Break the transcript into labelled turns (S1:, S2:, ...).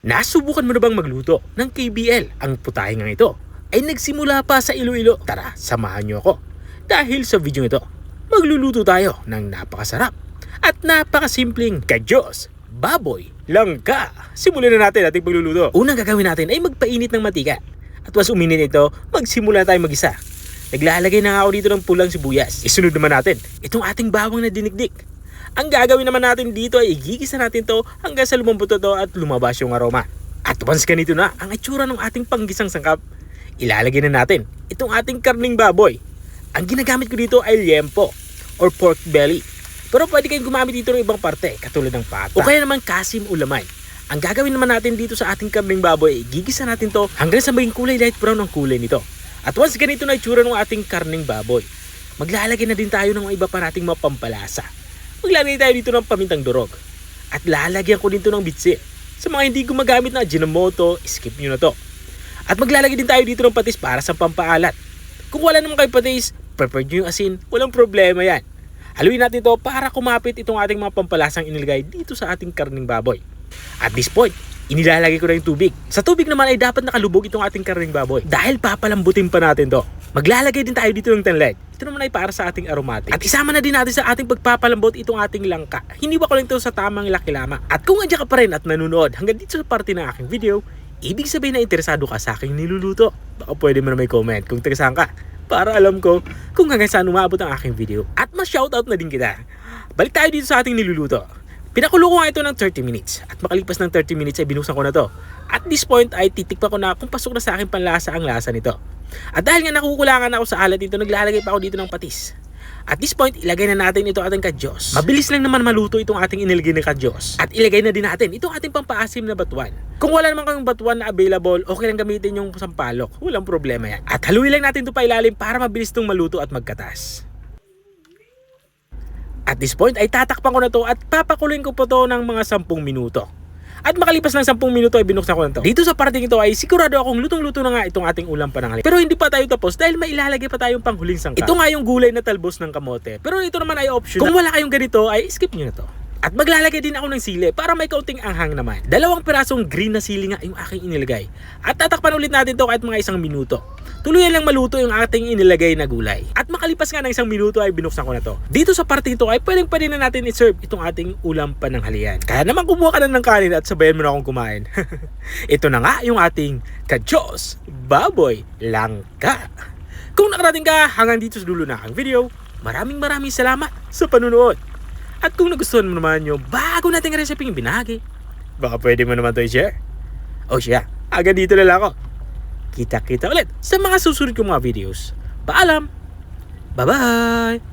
S1: Nasubukan mo na bang magluto ng KBL? Ang putahingang ito ay nagsimula pa sa Iloilo. Tara, samahan niyo ako. Dahil sa video ito, magluluto tayo ng napakasarap at napakasimpleng kadyos, baboy, langka. Simulan na natin ating pagluluto. Unang gagawin natin ay magpainit ng mantika. At once uminit ito, magsimula tayo mag-isa. Naglalagay na nga ako dito ng pulang sibuyas. Isunod naman natin itong ating bawang na dinikdik. Ang gagawin naman natin dito ay igigisa natin to hanggang sa lumambot to at lumabas yung aroma. At once ganito na ang itsura ng ating panggisang sangkap, ilalagay na natin itong ating karning baboy. Ang ginagamit ko dito ay liempo or pork belly. Pero pwede kayong gumamit dito ng ibang parte katulad ng pata o kaya naman kasim o lamay. Ang gagawin naman natin dito sa ating karning baboy ay igigisa natin to hanggang sa maging kulay light brown ang kulay nito. At once ganito na itsura ng ating karning baboy, maglalagay na din tayo ng iba pa nating mga pampalasa. Maglalagay tayo dito ng pamintang durog. At lalagyan ko dito ng bitsi. Sa mga hindi gumagamit na Ajinomoto, skip nyo na to. At maglalagay din tayo dito ng patis para sa pampaalat. Kung wala naman kayo patis, prepare nyo yung asin, walang problema yan. Haluin natin to para kumapit itong ating mga pampalasang inilagay dito sa ating karning baboy. At this point, inilalagay ko na yung tubig. Sa tubig naman ay dapat nakalubog itong ating karning baboy. Dahil papalambutin pa natin to. Maglalagay din tayo dito ng tanglad. Ito naman ay para sa ating aromatic. At isama na din natin sa ating pagpapalambot itong ating langka. Hiniwa ko lang ito sa tamang laki lamang. At kung andyan ka pa rin at nanonood hanggang dito sa parte ng aking video, ibig sabihin na interesado ka sa aking niluluto. Baka pwede mo na may comment kung interesan ka. Para alam ko kung hanggang saan umabot ang aking video. At ma-shoutout na din kita. Balik tayo dito sa ating niluluto. Pinakulo ko nga ito ng 30 minutes. At makalipas ng 30 minutes ay binuksan ko na to. At this point ay titikpa ko na kung pasok na sa aking panlasa ang lasa nito. At dahil nga nakukulangan ako sa alat dito, naglalagay pa ako dito ng patis. At this point, ilagay na natin ito ating kadyos. Mabilis lang naman maluto itong ating inilagay na kadyos. At ilagay na din natin itong ating pampaasim na batuan. Kung wala naman kang batuan na available, okay lang gamitin yung sampalok. Walang problema yan. At haluin lang natin ito pa ilalim para mabilis itong maluto at magkatas. At this point ay tatakpan ko na to at papakuloyin ko po to ng mga 10 minuto. At makalipas ng 10 minuto ay binuksan ko na to. Dito sa parting ito ay sigurado akong lutong-luto na nga itong ating ulam pananghalian. Pero hindi pa tayo tapos dahil may ilalagay pa tayong panghuling sangkap. Ito nga yung gulay na talbos ng kamote. Pero ito naman ay optional. Kung wala kayong ganito ay skip nyo na to. At maglalagay din ako ng sili para may kaunting anghang naman. 2 pirasong green na sili nga yung aking inilagay. At tatakpan ulit natin to kahit mga 1 minuto. Tuluyan lang maluto yung ating inilagay na gulay. At makalipas nga ng 1 minuto ay binuksan ko na to. Dito sa parte ito ay pwede na natin i-serve itong ating ulam pananghalian. Kaya naman kumuha ka na ng kanin at sabayan mo na akong kumain. Ito na nga yung ating kadyos, baboy, langka. Kung nakarating ka hanggang dito sa dulo na ang video, maraming salamat sa panunood. At kung nagustuhan mo naman yung bago nating reseping binahagi, baka pwede mo naman to i-share. O siya, agad dito na lang ako. Kita-kita ulit sa mga susunod kong mga videos. Paalam! Bye-bye!